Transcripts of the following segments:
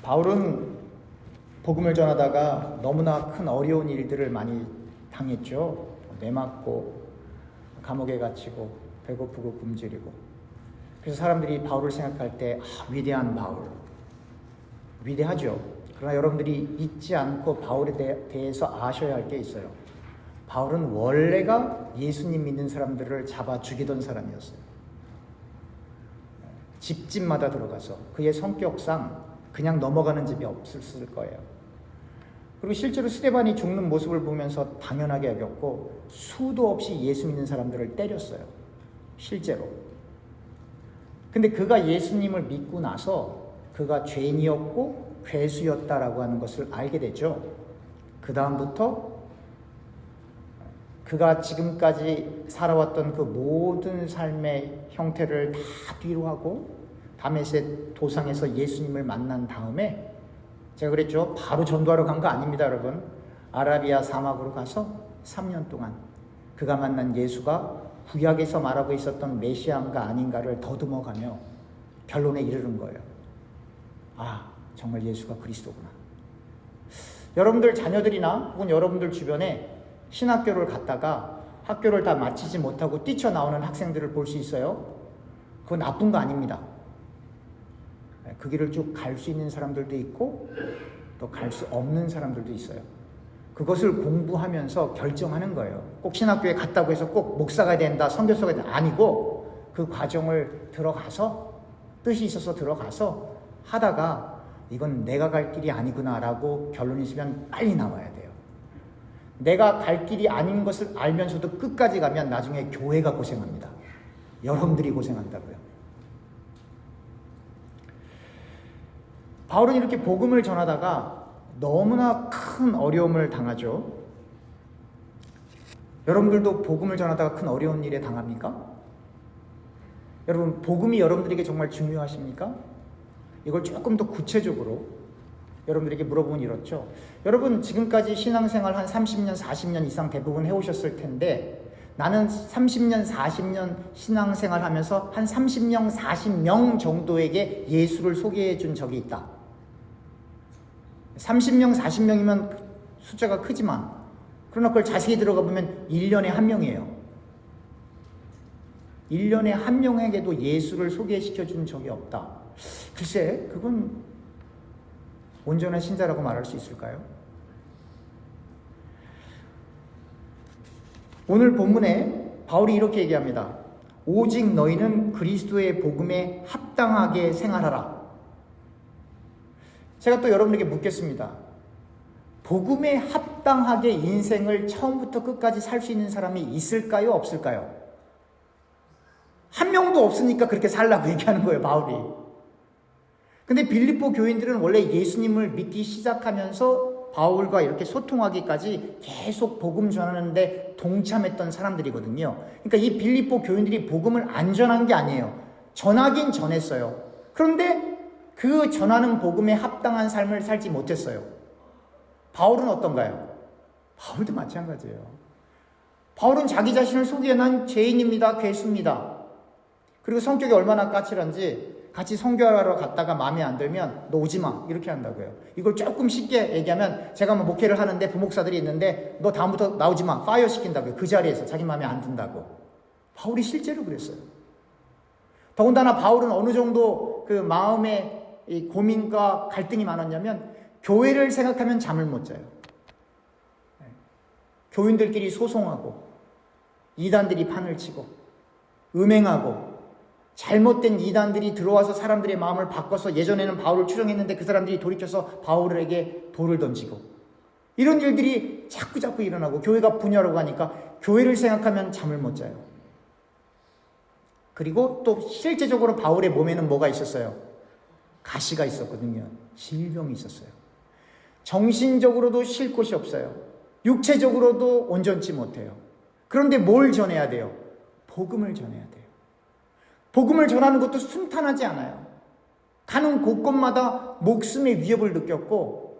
바울은 복음을 전하다가 너무나 큰 어려운 일들을 많이 당했죠. 매맞고 감옥에 갇히고 배고프고 굶주리고. 그래서 사람들이 바울을 생각할 때 위대한 바울, 위대하죠. 그러나 여러분들이 잊지 않고 바울에 대해서 아셔야 할 게 있어요. 바울은 원래가 예수님 믿는 사람들을 잡아 죽이던 사람이었어요. 집집마다 들어가서 그의 성격상 그냥 넘어가는 집이 없었을 거예요. 그리고 실제로 스데반이 죽는 모습을 보면서 당연하게 여겼고 수도 없이 예수 믿는 사람들을 때렸어요. 실제로. 근데 그가 예수님을 믿고 나서 그가 죄인이었고 괴수였다라고 하는 것을 알게 되죠. 그 다음부터 그가 지금까지 살아왔던 그 모든 삶의 형태를 다 뒤로 하고 다메섹 도상에서 예수님을 만난 다음에, 제가 그랬죠. 바로 전도하러 간 거 아닙니다, 여러분. 아라비아 사막으로 가서 3년 동안 그가 만난 예수가 구약에서 말하고 있었던 메시아인가 아닌가를 더듬어가며 결론에 이르는 거예요. 아, 정말 예수가 그리스도구나. 여러분들 자녀들이나 혹은 여러분들 주변에 신학교를 갔다가 학교를 다 마치지 못하고 뛰쳐나오는 학생들을 볼 수 있어요. 그건 나쁜 거 아닙니다. 그 길을 쭉 갈 수 있는 사람들도 있고 또 갈 수 없는 사람들도 있어요. 그것을 공부하면서 결정하는 거예요. 꼭 신학교에 갔다고 해서 꼭 목사가 된다, 선교사가 된다 아니고, 그 과정을 들어가서 뜻이 있어서 들어가서 하다가 이건 내가 갈 길이 아니구나라고 결론이 있으면 빨리 나와야 돼요. 내가 갈 길이 아닌 것을 알면서도 끝까지 가면 나중에 교회가 고생합니다. 여러분들이 고생한다고요. 바울은 이렇게 복음을 전하다가 너무나 큰 어려움을 당하죠. 여러분들도 복음을 전하다가 큰 어려운 일에 당합니까? 여러분, 복음이 여러분들에게 정말 중요하십니까? 이걸 조금 더 구체적으로 여러분들에게 물어보면 이렇죠. 여러분, 지금까지 신앙생활 한 30년, 40년 이상 대부분 해오셨을 텐데, 나는 30년, 40년 신앙생활 하면서 한 30명, 40명 정도에게 예수를 소개해 준 적이 있다. 30명, 40명이면 숫자가 크지만, 그러나 그걸 자세히 들어가 보면 1년에 한 명이에요. 1년에 한 명에게도 예수를 소개시켜 준 적이 없다. 글쎄, 그건 온전한 신자라고 말할 수 있을까요? 오늘 본문에 바울이 이렇게 얘기합니다. 오직 너희는 그리스도의 복음에 합당하게 생활하라. 제가 또 여러분에게 묻겠습니다. 복음에 합당하게 인생을 처음부터 끝까지 살 수 있는 사람이 있을까요? 없을까요? 한 명도 없으니까 그렇게 살라고 얘기하는 거예요, 바울이. 근데 빌립보 교인들은 원래 예수님을 믿기 시작하면서 바울과 이렇게 소통하기까지 계속 복음 전하는데 동참했던 사람들이거든요. 그러니까 이 빌립보 교인들이 복음을 안 전한 게 아니에요. 전하긴 전했어요. 그런데 그 전하는 복음에 합당한 삶을 살지 못했어요. 바울은 어떤가요? 바울도 마찬가지예요. 바울은 자기 자신을 소개해 난 죄인입니다. 괴수입니다. 그리고 성격이 얼마나 까칠한지 같이 선교하러 갔다가 마음에 안 들면 너 오지 마 이렇게 한다고요. 이걸 조금 쉽게 얘기하면, 제가 뭐 목회를 하는데 부목사들이 있는데 너 다음부터 나오지 마, 파이어 시킨다고요. 그 자리에서 자기 마음에 안 든다고. 바울이 실제로 그랬어요. 더군다나 바울은 어느 정도 그 마음에 이 고민과 갈등이 많았냐면, 교회를 생각하면 잠을 못 자요. 교인들끼리 소송하고 이단들이 판을 치고 음행하고 잘못된 이단들이 들어와서 사람들의 마음을 바꿔서 예전에는 바울을 추종했는데 그 사람들이 돌이켜서 바울에게 돌을 던지고, 이런 일들이 자꾸 일어나고 교회가 분열하고 하니까 교회를 생각하면 잠을 못 자요. 그리고 또 실제적으로 바울의 몸에는 뭐가 있었어요? 가시가 있었거든요. 질병이 있었어요. 정신적으로도 쉴 곳이 없어요. 육체적으로도 온전치 못해요. 그런데 뭘 전해야 돼요? 복음을 전해야 돼요. 복음을 전하는 것도 순탄하지 않아요. 가는 곳곳마다 목숨의 위협을 느꼈고,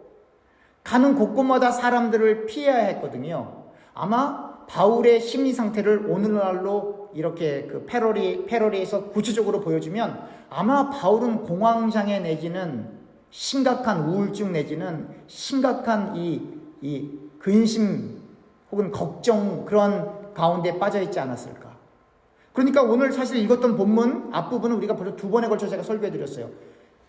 가는 곳곳마다 사람들을 피해야 했거든요. 아마 바울의 심리 상태를 오늘날로 이렇게 그 패러리에서 구체적으로 보여주면, 아마 바울은 공황장애 내지는 심각한 우울증 내지는 심각한 이 근심 혹은 걱정 그런 가운데 빠져 있지 않았을까? 그러니까 오늘 사실 읽었던 본문 앞부분은 우리가 벌써 2번에 걸쳐 제가 설교해 드렸어요.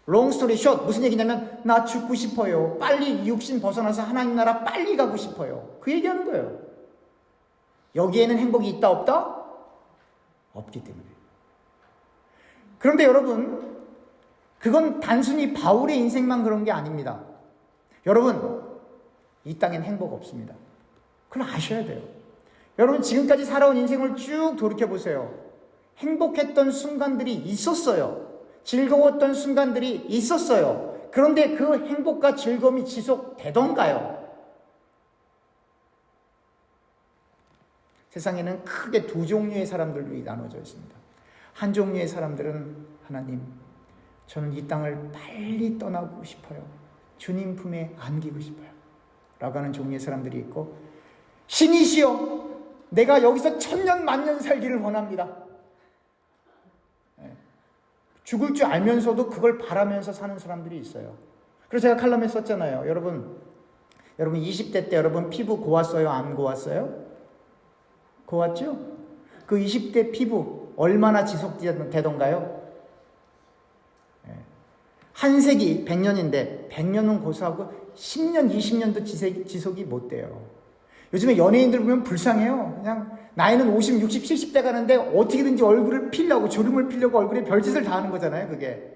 long story short, 무슨 얘기냐면 나 죽고 싶어요. 빨리 육신 벗어나서 하나님 나라 빨리 가고 싶어요. 그 얘기하는 거예요. 여기에는 행복이 있다 없다? 없기 때문에. 그런데 여러분, 그건 단순히 바울의 인생만 그런 게 아닙니다. 여러분, 이 땅엔 행복 없습니다. 그걸 아셔야 돼요. 여러분, 지금까지 살아온 인생을 쭉 돌이켜보세요. 행복했던 순간들이 있었어요. 즐거웠던 순간들이 있었어요. 그런데 그 행복과 즐거움이 지속되던가요? 세상에는 크게 2 종류의 사람들이 나눠져 있습니다. 한 종류의 사람들은 하나님, 저는 이 땅을 빨리 떠나고 싶어요. 주님 품에 안기고 싶어요. 라고 하는 종류의 사람들이 있고, 신이시여, 내가 여기서 1000년 만년 살기를 원합니다. 죽을 줄 알면서도 그걸 바라면서 사는 사람들이 있어요. 그래서 제가 칼럼에 썼잖아요. 여러분 20대 때 여러분 피부 고왔어요? 안 고왔어요? 고왔죠? 그 20대 피부 얼마나 지속되던가요? 한 세기 100년인데 100년은 고사하고 10년, 20년도 지속이 못 돼요. 요즘에 연예인들 보면 불쌍해요. 그냥 나이는 50, 60, 70대 가는데 어떻게든지 얼굴을 피려고, 주름을 피려고 얼굴에 별짓을 다 하는 거잖아요, 그게.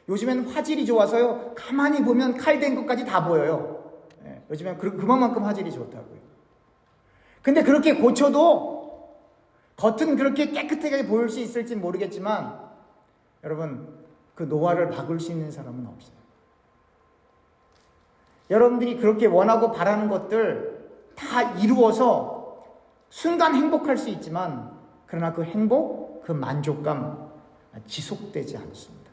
요즘엔 화질이 좋아서요, 가만히 보면 칼댄 것까지 다 보여요. 요즘엔 그만큼 화질이 좋다고요. 근데 그렇게 고쳐도 겉은 그렇게 깨끗하게 보일 수 있을지 모르겠지만, 여러분, 그 노화를 바꿀 수 있는 사람은 없어요. 여러분들이 그렇게 원하고 바라는 것들 다 이루어서 순간 행복할 수 있지만, 그러나 그 행복, 그 만족감 지속되지 않습니다.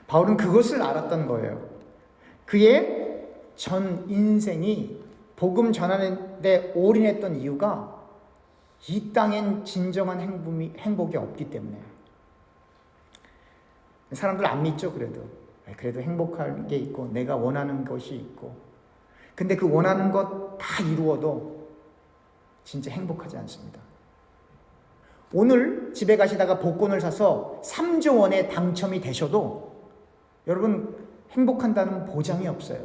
바울은 그것을 알았던 거예요. 그의 전 인생이 복음 전하는 데 올인했던 이유가 이 땅엔 진정한 행복이 없기 때문에. 사람들 안 믿죠, 그래도 행복할 게 있고 내가 원하는 것이 있고, 근데 그 원하는 것 다 이루어도 진짜 행복하지 않습니다. 오늘 집에 가시다가 복권을 사서 3조 원에 당첨이 되셔도 여러분 행복한다는 보장이 없어요.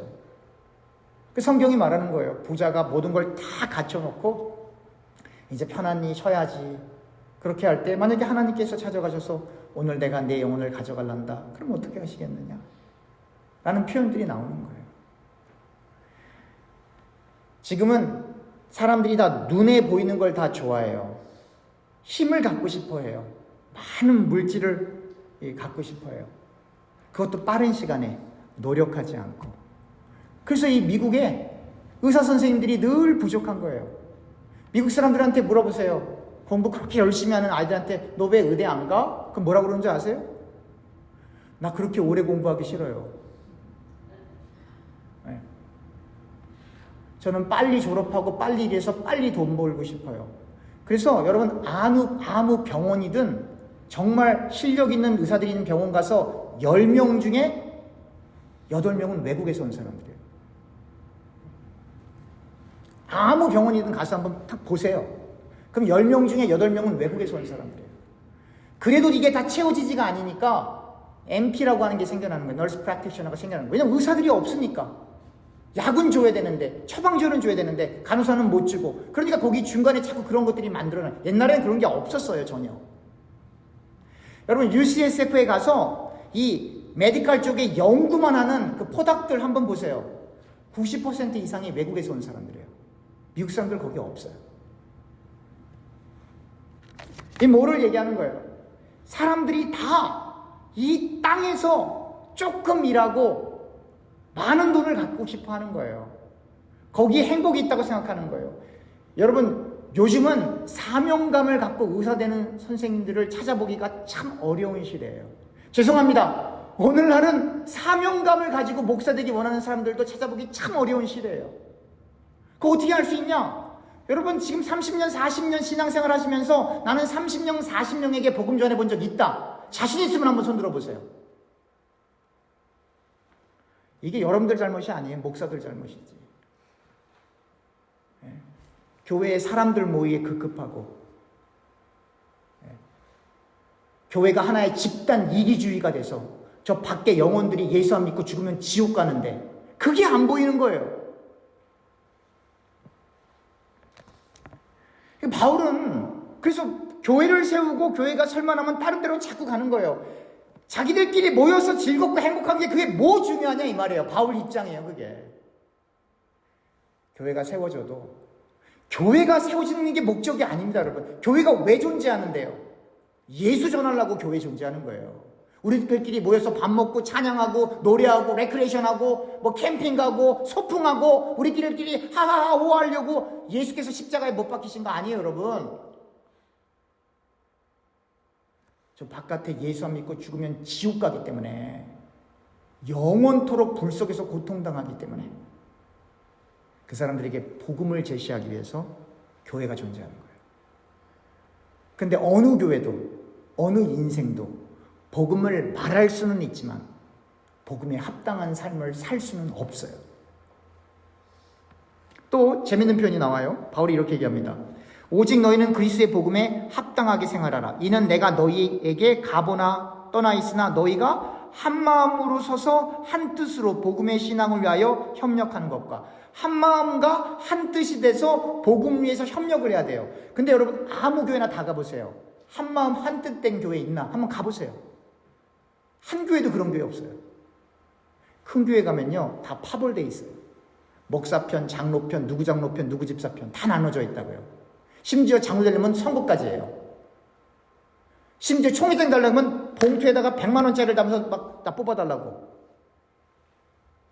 그 성경이 말하는 거예요. 부자가 모든 걸 다 갖춰놓고 이제 편안히 쉬어야지. 그렇게 할 때 만약에 하나님께서 찾아가셔서 오늘 내가 내 영혼을 가져갈란다. 그럼 어떻게 하시겠느냐? 라는 표현들이 나오는 거예요. 지금은 사람들이 다 눈에 보이는 걸 다 좋아해요. 힘을 갖고 싶어 해요. 많은 물질을 갖고 싶어 해요. 그것도 빠른 시간에 노력하지 않고. 그래서 이 미국에 의사 선생님들이 늘 부족한 거예요. 미국 사람들한테 물어보세요. 공부 그렇게 열심히 하는 아이들한테 너 왜 의대 안 가? 그럼 뭐라고 그러는지 아세요? 나 그렇게 오래 공부하기 싫어요. 네. 저는 빨리 졸업하고 빨리 일해서 빨리 돈 벌고 싶어요. 그래서 여러분 아무 병원이든 정말 실력 있는 의사들이 있는 병원 가서 10명 중에 8명은 외국에서 온 사람들이에요. 아무 병원이든 가서 한번 딱 보세요. 그럼 10명 중에 8명은 외국에서 온 사람들이에요. 그래도 이게 다 채워지지가 않으니까 NP라고 하는 게 생겨나는 거예요. Nurse Practitioner가 생겨나는 거예요. 왜냐면 의사들이 없으니까. 약은 줘야 되는데, 처방전은 줘야 되는데 간호사는 못 주고, 그러니까 거기 중간에 자꾸 그런 것들이 만들어놔요. 옛날에는 그런 게 없었어요, 전혀. 여러분 UCSF에 가서 이 메디컬 쪽에 연구만 하는 그 포닥들 한번 보세요. 90% 이상이 외국에서 온 사람들이에요. 미국 사람들 거기 없어요. 이 뭐를 얘기하는 거예요? 사람들이 다 이 땅에서 조금 일하고 많은 돈을 갖고 싶어 하는 거예요. 거기에 행복이 있다고 생각하는 거예요. 여러분 요즘은 사명감을 갖고 의사 되는 선생님들을 찾아보기가 참 어려운 시대예요. 죄송합니다. 오늘날은 사명감을 가지고 목사 되기 원하는 사람들도 찾아보기 참 어려운 시대예요. 그거 어떻게 할 수 있냐? 여러분 지금 30년, 40년 신앙생활 하시면서 나는 30명, 40명에게 복음 전해본 적 있다. 자신 있으면 한번 손 들어보세요. 이게 여러분들 잘못이 아니에요. 목사들 잘못이지. 예. 교회에 사람들 모이기에 급급하고, 예. 교회가 하나의 집단 이기주의가 돼서 저 밖에 영혼들이 예수 안 믿고 죽으면 지옥 가는데 그게 안 보이는 거예요. 바울은 그래서 교회를 세우고 교회가 설만하면 다른 데로 자꾸 가는 거예요. 자기들끼리 모여서 즐겁고 행복한 게 그게 뭐 중요하냐 이 말이에요. 바울 입장이에요. 그게 교회가 세워져도 교회가 세워지는 게 목적이 아닙니다. 여러분, 교회가 왜 존재하는데요? 예수 전하려고 교회 존재하는 거예요. 우리들끼리 모여서 밥 먹고 찬양하고 노래하고 레크레이션하고 뭐 캠핑 가고 소풍하고 우리끼리 하하하 호하려고 예수께서 십자가에 못 박히신 거 아니에요. 여러분, 저 바깥에 예수 안 믿고 죽으면 지옥 가기 때문에, 영원토록 불 속에서 고통당하기 때문에 그 사람들에게 복음을 제시하기 위해서 교회가 존재하는 거예요. 근데 어느 교회도 어느 인생도 복음을 말할 수는 있지만 복음에 합당한 삶을 살 수는 없어요. 또 재밌는 표현이 나와요. 바울이 이렇게 얘기합니다. 오직 너희는 그리스도의 복음에 합당하게 생활하라. 이는 내가 너희에게 가보나 떠나 있으나 너희가 한 마음으로 서서 한 뜻으로 복음의 신앙을 위하여 협력하는 것과, 한 마음과 한 뜻이 돼서 복음 위해서 협력을 해야 돼요. 근데 여러분, 아무 교회나 다 가보세요. 한 마음 한 뜻 된 교회 있나? 한번 가보세요. 한 교회도 그런 교회 없어요. 큰 교회 가면요, 다 파벌돼 있어요. 목사편, 장로편, 누구 장로편, 누구 집사편 다 나눠져 있다고요. 심지어 장로 되려면 선거까지 해요. 심지어 총회장 달라면 봉투에다가 100만 원짜리를 담아서 막 다 뽑아달라고.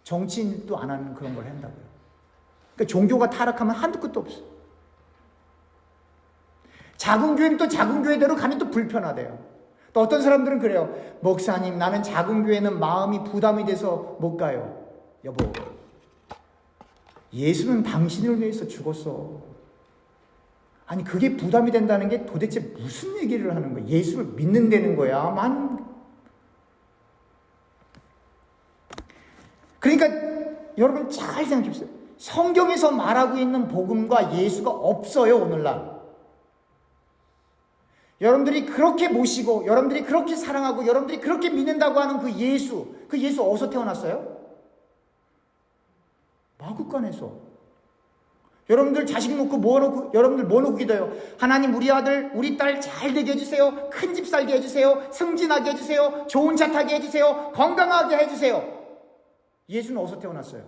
정치인도 안 하는 그런 걸 한다고요. 그러니까 종교가 타락하면 한두 끝도 없어요. 작은 교회는 또 작은 교회대로 가면 또 불편하대요. 또 어떤 사람들은 그래요. 목사님, 나는 작은 교회는 마음이 부담이 돼서 못 가요. 여보, 예수는 당신을 위해서 죽었어. 아니, 그게 부담이 된다는 게 도대체 무슨 얘기를 하는 거야? 예수를 믿는다는 거야? 그러니까 여러분 잘 생각해 보세요. 성경에서 말하고 있는 복음과 예수가 없어요, 오늘날. 여러분들이 그렇게 모시고, 여러분들이 그렇게 사랑하고, 여러분들이 그렇게 믿는다고 하는 그 예수 어디서 태어났어요? 마구간에서. 여러분들 자식 놓고 여러분들 뭐 놓고 기도해요? 하나님, 우리 아들, 우리 딸 잘 되게 해주세요. 큰 집 살게 해주세요. 승진하게 해주세요. 좋은 차 타게 해주세요. 건강하게 해주세요. 예수는 어디서 태어났어요?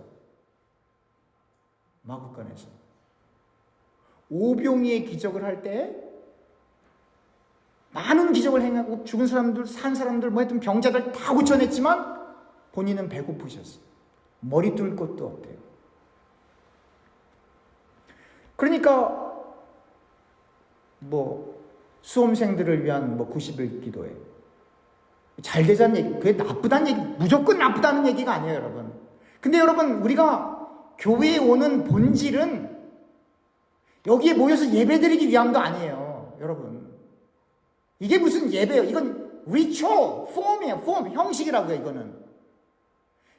마구간에서. 오병이의 기적을 할 때 많은 기적을 행하고 죽은 사람들, 산 사람들, 뭐 하여튼 병자들 다 고쳐냈지만 본인은 배고프셨어요. 머리 뚫을 곳도 없대요. 그러니까 뭐 수험생들을 위한 뭐 90일 기도회, 잘 되자는 얘기, 그게 나쁘다는 얘기, 무조건 나쁘다는 얘기가 아니에요, 여러분. 근데 여러분, 우리가 교회에 오는 본질은 여기에 모여서 예배드리기 위함도 아니에요, 여러분. 이게 무슨 예배예요? 이건 리추얼, 폼이에요, 폼, 형식이라고요, 이거는.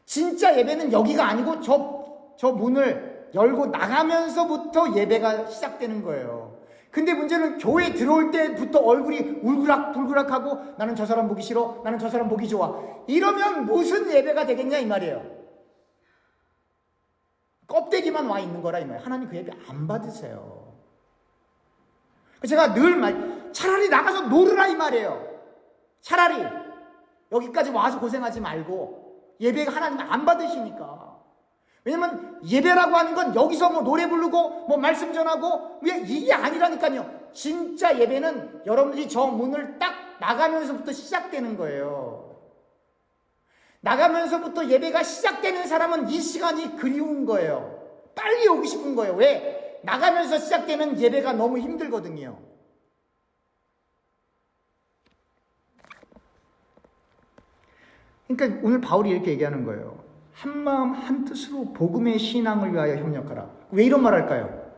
진짜 예배는 여기가 아니고 저 문을 열고 나가면서부터 예배가 시작되는 거예요. 근데 문제는 교회 들어올 때부터 얼굴이 울그락불그락하고, 나는 저 사람 보기 싫어, 나는 저 사람 보기 좋아, 이러면 무슨 예배가 되겠냐 이 말이에요. 껍데기만 와 있는 거라 이 말이에요. 하나님 그 예배 안 받으세요. 제가 늘 차라리 나가서 놀으라 이 말이에요. 차라리 여기까지 와서 고생하지 말고, 예배가 하나님 안 받으시니까. 왜냐면 예배라고 하는 건 여기서 뭐 노래 부르고 뭐 말씀 전하고 이게 아니라니까요. 진짜 예배는 여러분들이 저 문을 딱 나가면서부터 시작되는 거예요. 나가면서부터 예배가 시작되는 사람은 이 시간이 그리운 거예요. 빨리 오고 싶은 거예요. 왜? 나가면서 시작되는 예배가 너무 힘들거든요. 그러니까 오늘 바울이 이렇게 얘기하는 거예요. 한 마음 한 뜻으로 복음의 신앙을 위하여 협력하라. 왜 이런 말 할까요?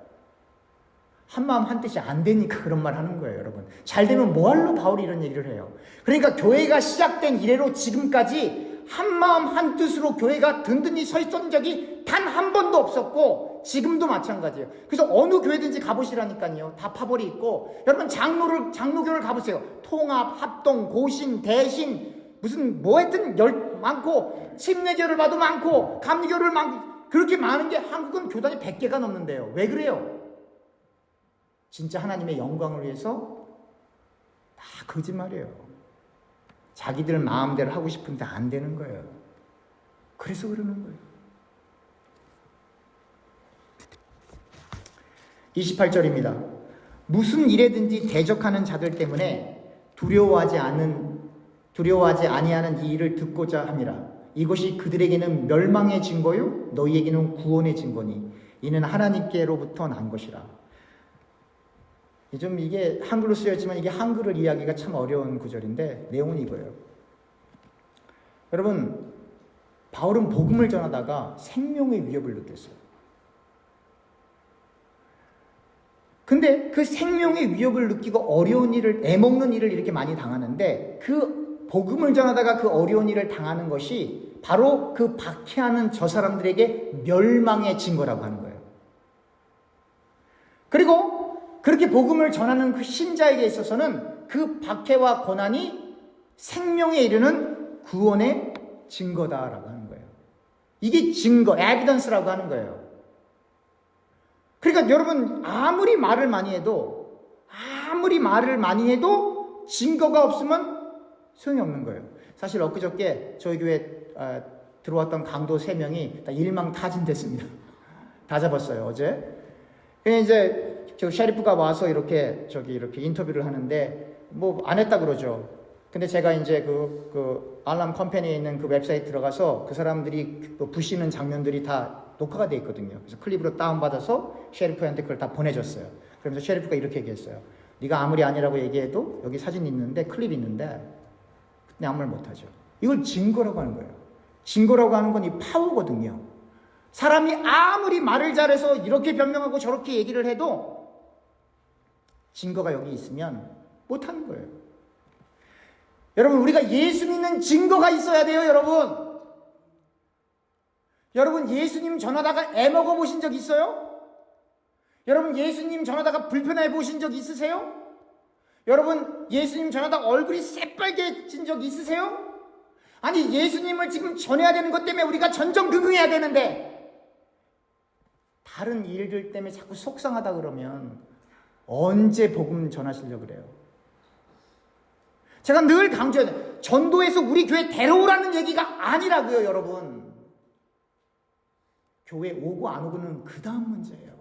한 마음 한 뜻이 안 되니까 그런 말 하는 거예요, 여러분. 잘 되면 뭐할로 바울이 이런 얘기를 해요? 그러니까 교회가 시작된 이래로 지금까지 한마음 한뜻으로 교회가 든든히 서 있던 적이 단 한 번도 없었고 지금도 마찬가지예요. 그래서 어느 교회든지 가보시라니까요. 다 파벌이 있고, 여러분 장로교를 가보세요. 통합, 합동, 고신, 대신, 무슨 뭐 하여튼 많고, 침례교를 봐도 많고, 감리교를 많고, 그렇게 많은 게 한국은 교단이 100개가 넘는데요. 왜 그래요? 진짜 하나님의 영광을 위해서 다 거짓말이에요. 자기들 마음대로 하고 싶은데 안 되는 거예요. 그래서 그러는 거예요. 28절입니다. 무슨 일에든지 대적하는 자들 때문에 두려워하지 아니하는 이 일을 듣고자 함이라. 이것이 그들에게는 멸망의 증거요 너희에게는 구원의 증거니 이는 하나님께로부터 난 것이라. 좀 이게 한글로 쓰여있지만 이게 한글을 이해하기가 참 어려운 구절인데 내용은 이거예요. 여러분, 바울은 복음을 전하다가 생명의 위협을 느꼈어요. 근데 그 생명의 위협을 느끼고 어려운 일을, 애먹는 일을 이렇게 많이 당하는데, 그 복음을 전하다가 그 어려운 일을 당하는 것이 바로 그 박해하는 저 사람들에게 멸망의 증거라고 하는 거예요. 그리고 그렇게 복음을 전하는 그 신자에게 있어서는 그 박해와 고난이 생명에 이르는 구원의 증거다라고 하는 거예요. 이게 증거, 에비던스라고 하는 거예요. 그러니까 여러분, 아무리 말을 많이 해도 증거가 없으면 소용이 없는 거예요. 사실 엊그저께 저희 교회 들어왔던 강도 3명이 다 일망타진됐습니다. 다 잡았어요, 어제. 그냥 이제 저 셰리프가 와서 이렇게 인터뷰를 하는데 뭐 안 했다 그러죠. 근데 제가 이제 그 알람 컴퍼니에 있는 그 웹사이트 들어가서 그 사람들이 부시는 장면들이 다 녹화가 돼 있거든요. 그래서 클립으로 다운받아서 셰리프한테 그걸 다 보내줬어요. 그러면서 셰리프가 이렇게 얘기했어요. 네가 아무리 아니라고 얘기해도 여기 사진 있는데, 클립 있는데 근데 아무 말 못하죠. 이걸 증거라고 하는 거예요. 증거라고 하는 건 이 파워거든요. 사람이 아무리 말을 잘해서 이렇게 변명하고 저렇게 얘기를 해도 증거가 여기 있으면 못하는 거예요. 여러분, 우리가 예수 믿는 증거가 있어야 돼요, 여러분. 여러분, 예수님 전하다가 애먹어 보신 적 있어요? 여러분, 예수님 전하다가 불편해 보신 적 있으세요? 여러분, 예수님 전하다가 얼굴이 새빨개진 적 있으세요? 아니, 예수님을 지금 전해야 되는 것 때문에 우리가 전전긍긍해야 되는데 다른 일들 때문에 자꾸 속상하다 그러면 언제 복음 전하시려고 그래요? 제가 늘 강조해요. 전도해서 우리 교회 데려오라는 얘기가 아니라고요, 여러분. 교회 오고 안 오고는 그 다음 문제예요.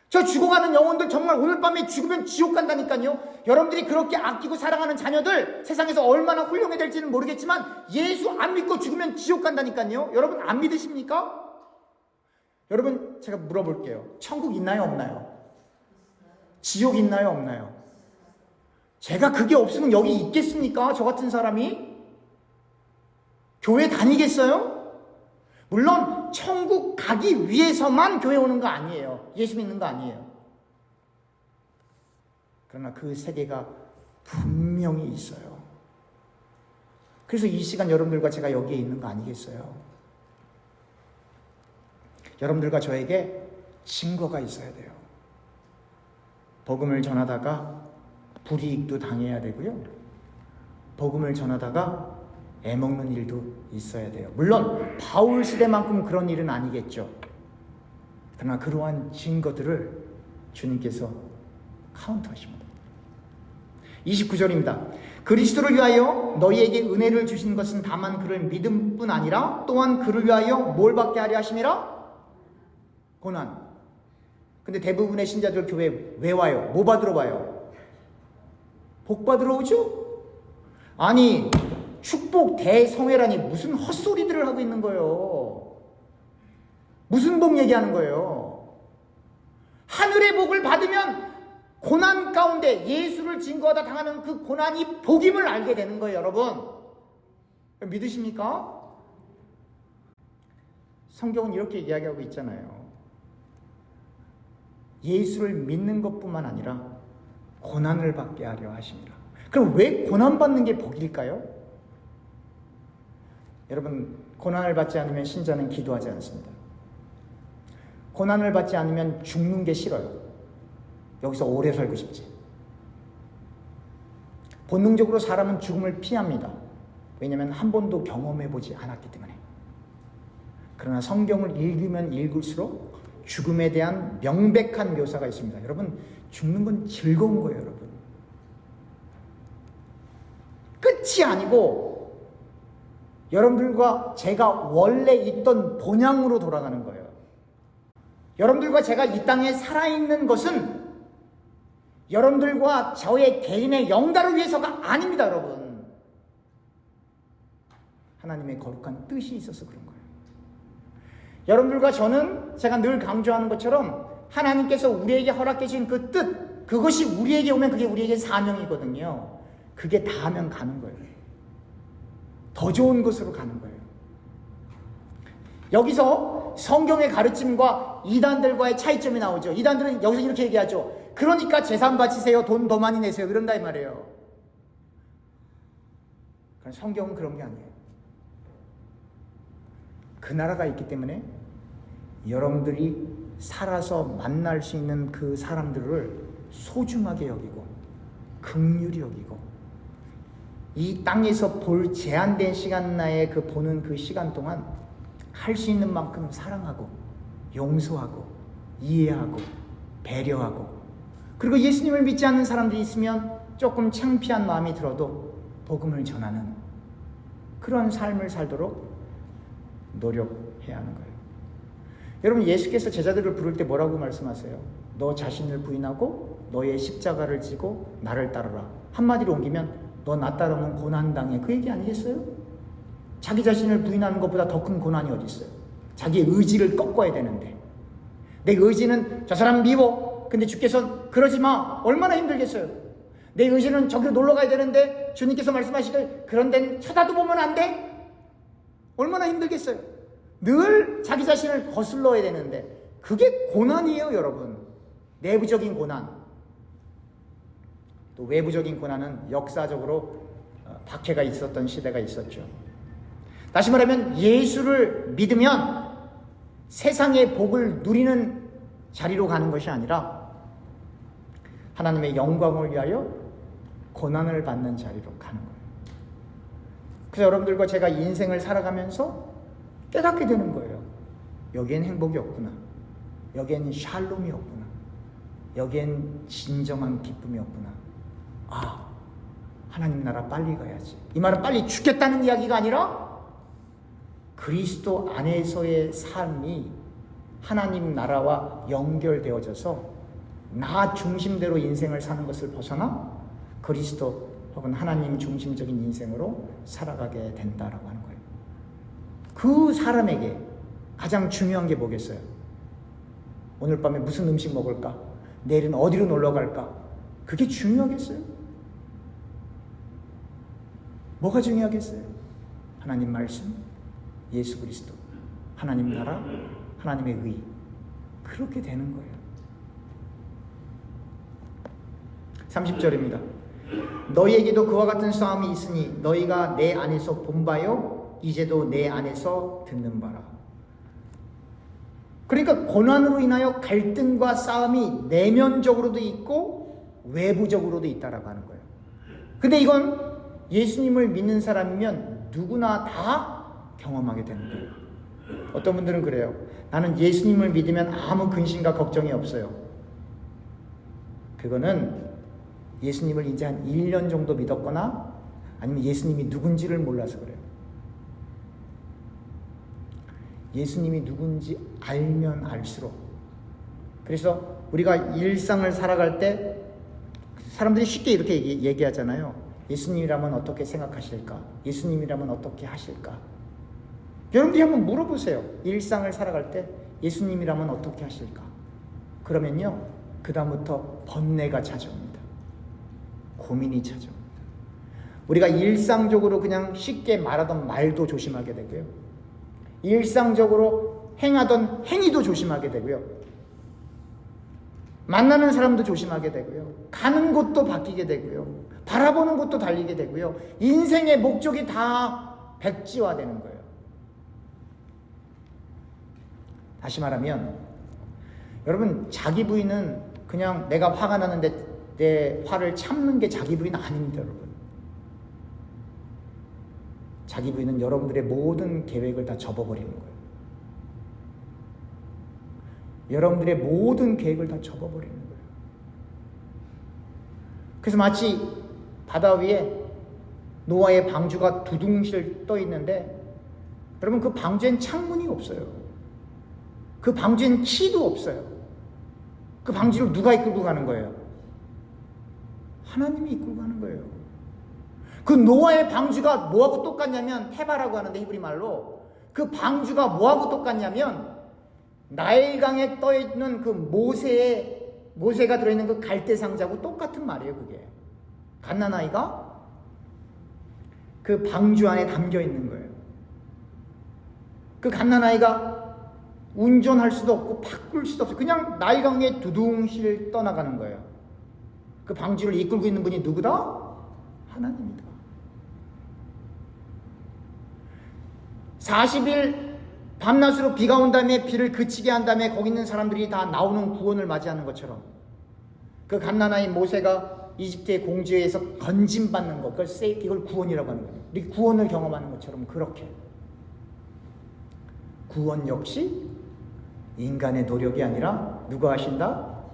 저 죽어가는 영혼들 정말 오늘 밤에 죽으면 지옥 간다니까요. 여러분들이 그렇게 아끼고 사랑하는 자녀들 세상에서 얼마나 훌륭해야 될지는 모르겠지만 예수 안 믿고 죽으면 지옥 간다니까요. 여러분 안 믿으십니까? 여러분, 제가 물어볼게요. 천국 있나요, 없나요? 지옥 있나요, 없나요? 제가 그게 없으면 여기 있겠습니까? 저 같은 사람이? 교회 다니겠어요? 물론 천국 가기 위해서만 교회 오는 거 아니에요. 예수 믿는 거 아니에요. 그러나 그 세계가 분명히 있어요. 그래서 이 시간 여러분들과 제가 여기에 있는 거 아니겠어요? 여러분들과 저에게 증거가 있어야 돼요. 복음을 전하다가 불이익도 당해야 되고요. 복음을 전하다가 애먹는 일도 있어야 돼요. 물론 바울 시대만큼 그런 일은 아니겠죠. 그러나 그러한 증거들을 주님께서 카운트하십니다. 29절입니다. 그리스도를 위하여 너희에게 은혜를 주신 것은 다만 그를 믿음뿐 아니라 또한 그를 위하여 뭘 받게 하려 하심이라? 고난. 근데 대부분의 신자들 교회 왜 와요? 뭐 받으러 와요? 복 받으러 오죠? 아니, 축복 대성회라니 무슨 헛소리들을 하고 있는 거예요. 무슨 복 얘기하는 거예요? 하늘의 복을 받으면 고난 가운데 예수를 증거하다 당하는 그 고난이 복임을 알게 되는 거예요, 여러분. 믿으십니까? 성경은 이렇게 이야기하고 있잖아요. 예수를 믿는 것뿐만 아니라 고난을 받게 하려 하십니다. 그럼 왜 고난받는 게 복일까요? 여러분, 고난을 받지 않으면 신자는 기도하지 않습니다. 고난을 받지 않으면 죽는 게 싫어요. 여기서 오래 살고 싶지. 본능적으로 사람은 죽음을 피합니다. 왜냐하면 한 번도 경험해보지 않았기 때문에. 그러나 성경을 읽으면 읽을수록 죽음에 대한 명백한 묘사가 있습니다. 여러분, 죽는 건 즐거운 거예요, 여러분. 끝이 아니고 여러분들과 제가 원래 있던 본향으로 돌아가는 거예요. 여러분들과 제가 이 땅에 살아있는 것은 여러분들과 저의 개인의 영달을 위해서가 아닙니다, 여러분. 하나님의 거룩한 뜻이 있어서 그런 거예요. 여러분들과 저는 제가 늘 강조하는 것처럼 하나님께서 우리에게 허락해 주신 그 뜻, 그것이 우리에게 오면 그게 우리에게 사명이거든요. 그게 닿으면 가는 거예요. 더 좋은 곳으로 가는 거예요. 여기서 성경의 가르침과 이단들과의 차이점이 나오죠. 이단들은 여기서 이렇게 얘기하죠. 그러니까 재산 바치세요. 돈 더 많이 내세요. 이런다 이 말이에요. 성경은 그런 게 아니에요. 그 나라가 있기 때문에 여러분들이 살아서 만날 수 있는 그 사람들을 소중하게 여기고 긍휼히 여기고 이 땅에서 볼 제한된 시간 내에 그 보는 그 시간 동안 할 수 있는 만큼 사랑하고 용서하고 이해하고 배려하고, 그리고 예수님을 믿지 않는 사람들이 있으면 조금 창피한 마음이 들어도 복음을 전하는 그런 삶을 살도록 노력해야 하는 거예요. 여러분, 예수께서 제자들을 부를 때 뭐라고 말씀하세요? 너 자신을 부인하고 너의 십자가를 지고 나를 따르라. 한마디로 옮기면 너 나 따르면 고난당해. 그 얘기 아니겠어요? 자기 자신을 부인하는 것보다 더 큰 고난이 어디 있어요? 자기의 의지를 꺾어야 되는데, 내 의지는 저 사람 미워. 근데 주께서 그러지 마. 얼마나 힘들겠어요? 내 의지는 저기로 놀러 가야 되는데 주님께서 말씀하시길 그런 데는 쳐다도 보면 안 돼? 얼마나 힘들겠어요? 늘 자기 자신을 거슬러야 되는데 그게 고난이에요, 여러분. 내부적인 고난. 또 외부적인 고난은 역사적으로 박해가 있었던 시대가 있었죠. 다시 말하면 예수를 믿으면 세상의 복을 누리는 자리로 가는 것이 아니라 하나님의 영광을 위하여 고난을 받는 자리로 가는 거예요. 그래서 여러분들과 제가 인생을 살아가면서 깨닫게 되는 거예요. 여기엔 행복이 없구나. 여기엔 샬롬이 없구나. 여기엔 진정한 기쁨이 없구나. 아, 하나님 나라 빨리 가야지. 이 말은 빨리 죽겠다는 이야기가 아니라 그리스도 안에서의 삶이 하나님 나라와 연결되어져서 나 중심대로 인생을 사는 것을 벗어나 그리스도 혹은 하나님 중심적인 인생으로 살아가게 된다라고 하는 거예요. 그 사람에게 가장 중요한 게 뭐겠어요? 오늘 밤에 무슨 음식 먹을까? 내일은 어디로 놀러 갈까? 그게 중요하겠어요? 뭐가 중요하겠어요? 하나님 말씀, 예수 그리스도, 하나님 나라, 하나님의 의. 그렇게 되는 거예요. 30절입니다. 너희에게도 그와 같은 싸움이 있으니 너희가 내 안에서 본 바요 이제도 내 안에서 듣는 바라. 그러니까 고난으로 인하여 갈등과 싸움이 내면적으로도 있고 외부적으로도 있다라고 하는 거예요. 근데 이건 예수님을 믿는 사람이면 누구나 다 경험하게 되는 거예요. 어떤 분들은 그래요. 나는 예수님을 믿으면 아무 근심과 걱정이 없어요. 그거는 예수님을 이제 한 1년 정도 믿었거나 아니면 예수님이 누군지를 몰라서 그래요. 예수님이 누군지 알면 알수록, 그래서 우리가 일상을 살아갈 때 사람들이 쉽게 이렇게 얘기하잖아요. 예수님이라면 어떻게 생각하실까? 예수님이라면 어떻게 하실까? 여러분들이 한번 물어보세요. 일상을 살아갈 때 예수님이라면 어떻게 하실까? 그러면요, 그 다음부터 번뇌가 찾아옵니다. 고민이 찾아옵니다. 우리가 일상적으로 그냥 쉽게 말하던 말도 조심하게 되고요, 일상적으로 행하던 행위도 조심하게 되고요, 만나는 사람도 조심하게 되고요, 가는 곳도 바뀌게 되고요, 바라보는 곳도 달리게 되고요, 인생의 목적이 다 백지화되는 거예요. 다시 말하면 여러분, 자기 부인은 그냥 내가 화가 나는데 내 화를 참는 게 자기 부인 아닙니다, 여러분. 자기 부인은 여러분들의 모든 계획을 다 접어버리는 거예요. 여러분들의 모든 계획을 다 접어버리는 거예요. 그래서 마치 바다 위에 노아의 방주가 두둥실 떠 있는데, 여러분, 그 방주엔 창문이 없어요. 그 방주엔 키도 없어요. 그 방주를 누가 이끌고 가는 거예요? 하나님이 이끌고 가는 거예요. 그 노아의 방주가 뭐하고 똑같냐면, 테바라고 하는데 히브리 말로, 그 방주가 뭐하고 똑같냐면 나일강에 떠 있는 그 모세가 들어있는 그 갈대 상자하고 똑같은 말이에요. 그게 갓난아이가 그 방주 안에 담겨 있는 거예요. 그 갓난아이가 운전할 수도 없고 바꿀 수도 없어요. 그냥 나일강에 두둥실 떠나가는 거예요. 그 방주를 이끌고 있는 분이 누구다? 하나님이다. 40일 밤낮으로 비가 온 다음에 비를 그치게 한 다음에 거기 있는 사람들이 다 나오는 구원을 맞이하는 것처럼, 그 갓난아이 모세가 이집트의 공주에 의해서 건짐받는 것, 그걸 구원이라고 하는 거예요. 우리 구원을 경험하는 것처럼, 그렇게 구원 역시 인간의 노력이 아니라 누가 하신다?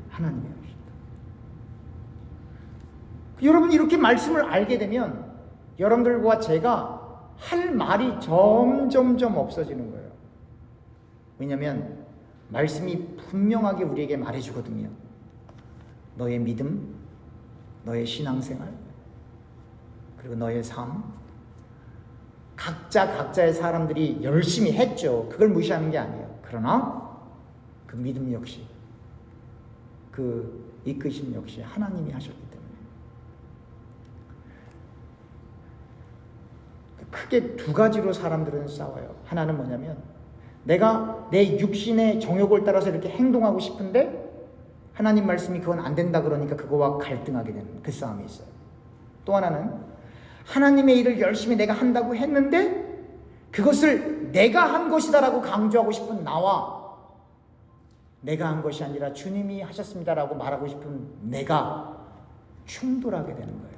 하나님이 하신다. 여러분, 이렇게 말씀을 알게 되면 여러분들과 제가 할 말이 점점점 없어지는 거예요. 왜냐하면 말씀이 분명하게 우리에게 말해주거든요. 너의 믿음, 너의 신앙생활, 그리고 너의 삶, 각자의 사람들이 열심히 했죠. 그걸 무시하는 게 아니에요. 그러나 그 믿음 역시, 그 이끄심 역시 하나님이 하셨기 때문에 크게 두 가지로 사람들은 싸워요. 하나는 뭐냐면, 내가 내 육신의 정욕을 따라서 이렇게 행동하고 싶은데 하나님 말씀이 그건 안 된다 그러니까 그거와 갈등하게 되는 그 싸움이 있어요. 또 하나는 하나님의 일을 열심히 내가 한다고 했는데 그것을 내가 한 것이다라고 강조하고 싶은 나와, 내가 한 것이 아니라 주님이 하셨습니다라고 말하고 싶은 내가 충돌하게 되는 거예요.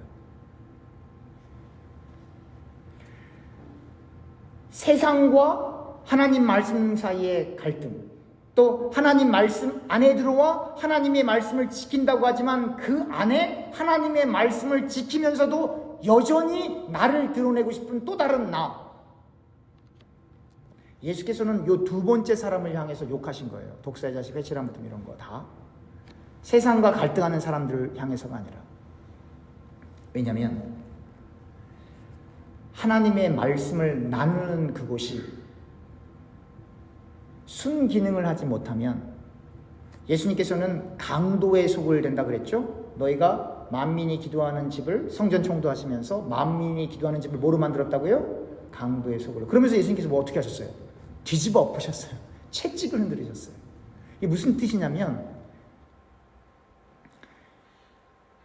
세상과 하나님 말씀 사이의 갈등, 또 하나님 말씀 안에 들어와 하나님의 말씀을 지킨다고 하지만 그 안에 하나님의 말씀을 지키면서도 여전히 나를 드러내고 싶은 또 다른 나. 예수께서는 이 두 번째 사람을 향해서 욕하신 거예요. 독사의 자식, 회칠한 분, 이런 거 다 세상과 갈등하는 사람들을 향해서가 아니라. 왜냐하면 하나님의 말씀을 나누는 그곳이 순기능을 하지 못하면, 예수님께서는 강도의 속을 된다 그랬죠. 너희가 만민이 기도하는 집을, 성전 총도하시면서 만민이 기도하는 집을 뭐로 만들었다고요? 강도의 속으로. 그러면서 예수님께서 뭐 어떻게 하셨어요? 뒤집어 엎으셨어요. 채찍을 흔들으셨어요. 이게 무슨 뜻이냐면,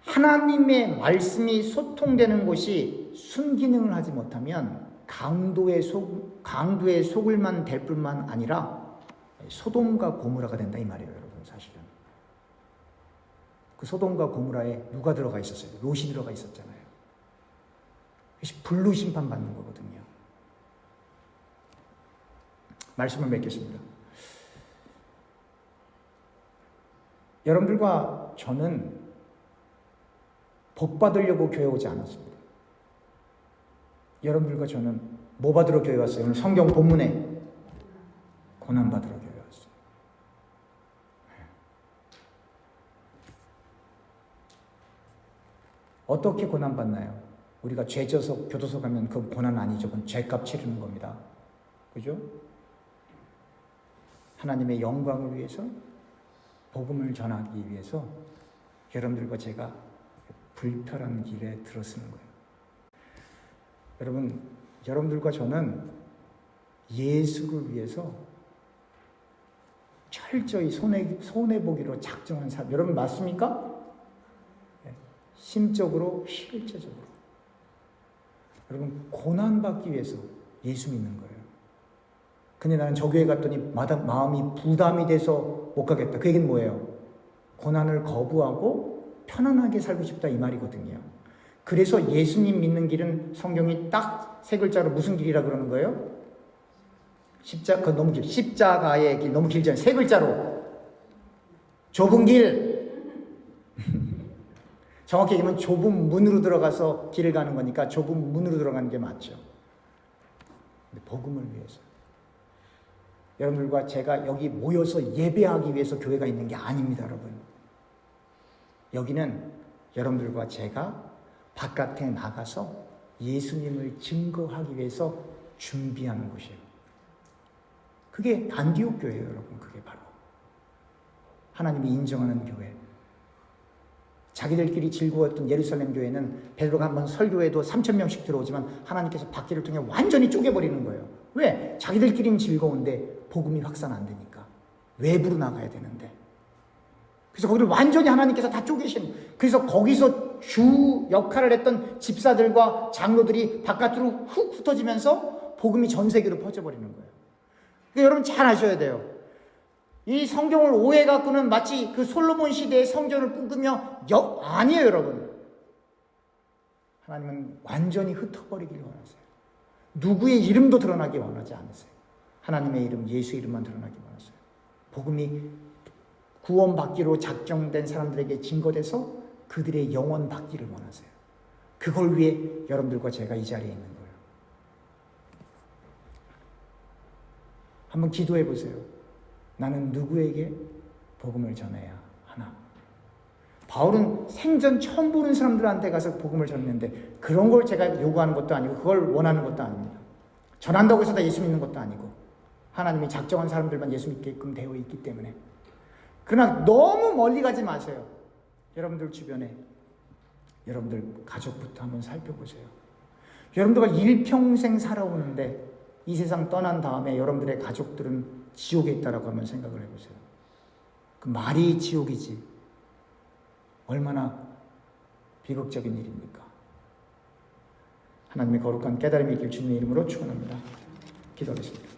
하나님의 말씀이 소통되는 곳이 순기능을 하지 못하면 강도의 속을만 될 뿐만 아니라 소돔과 고모라가 된다 이 말이에요. 여러분, 사실은 그 소돔과 고모라에 누가 들어가 있었어요? 롯이 들어가 있었잖아요. 그것이 불로 심판받는 거거든요. 말씀을 맺겠습니다. 여러분들과 저는 복 받으려고 교회 오지 않았습니다. 여러분들과 저는 뭐 받으러 교회 왔어요? 오늘 성경 본문에 고난 받으러 교회 왔어요. 어떻게 고난 받나요? 우리가 죄져서 교도소 가면 그 고난 아니죠. 그건 죄값 치르는 겁니다. 그죠? 하나님의 영광을 위해서, 복음을 전하기 위해서 여러분들과 제가 불편한 길에 들어서는 거예요. 여러분, 여러분들과 저는 예수를 위해서 철저히 손해보기로 작정한 사람, 여러분 맞습니까? 심적으로, 실제적으로. 여러분, 고난받기 위해서 예수 믿는 거예요. 근데 나는 저 교회 갔더니 마음이 부담이 돼서 못 가겠다. 그 얘기는 뭐예요? 고난을 거부하고 편안하게 살고 싶다 이 말이거든요. 그래서 예수님 믿는 길은 성경이 딱 세 글자로 무슨 길이라 그러는 거예요? 십자가의 길 너무 길잖아요. 세 글자로 좁은 길. 정확히 얘기하면 좁은 문으로 들어가서 길을 가는 거니까 좁은 문으로 들어가는 게 맞죠. 근데 복음을 위해서 여러분들과 제가 여기 모여서 예배하기 위해서 교회가 있는 게 아닙니다, 여러분. 여기는 여러분들과 제가 바깥에 나가서 예수님을 증거하기 위해서 준비하는 곳이에요. 그게 안디옥 교회예요, 여러분. 그게 바로 하나님이 인정하는 교회. 자기들끼리 즐거웠던 예루살렘 교회는 베드로가 한번 설교에도 3,000명씩 들어오지만 하나님께서 밖에를 통해 완전히 쪼개버리는 거예요. 왜? 자기들끼리는 즐거운데 복음이 확산 안 되니까. 외부로 나가야 되는데. 그래서 거기를 완전히 하나님께서 다 쪼개시는. 그래서 거기서 주 역할을 했던 집사들과 장로들이 바깥으로 훅 흩어지면서 복음이 전 세계로 퍼져버리는 거예요. 그러니까 여러분 잘 아셔야 돼요. 이 성경을 오해 갖고는 마치 그 솔로몬 시대의 성전을 꿈꾸며 아니에요, 여러분. 하나님은 완전히 흩어버리기를 원하세요. 누구의 이름도 드러나기 원하지 않으세요. 하나님의 이름, 예수 이름만 드러나기 원하세요. 복음이 구원받기로 작정된 사람들에게 증거돼서 그들의 영원 받기를 원하세요. 그걸 위해 여러분들과 제가 이 자리에 있는 거예요. 한번 기도해 보세요. 나는 누구에게 복음을 전해야 하나? 바울은 생전 처음 보는 사람들한테 가서 복음을 전했는데 그런 걸 제가 요구하는 것도 아니고 그걸 원하는 것도 아닙니다. 전한다고 해서 다 예수 믿는 것도 아니고 하나님이 작정한 사람들만 예수 믿게끔 되어 있기 때문에. 그러나 너무 멀리 가지 마세요. 여러분들 주변에 여러분들 가족부터 한번 살펴보세요. 여러분들과 일평생 살아오는데 이 세상 떠난 다음에 여러분들의 가족들은 지옥에 있다라고 한번 생각을 해보세요. 그 말이 지옥이지 얼마나 비극적인 일입니까? 하나님의 거룩한 깨달음이 있길 주님의 이름으로 축원합니다. 기도하겠습니다.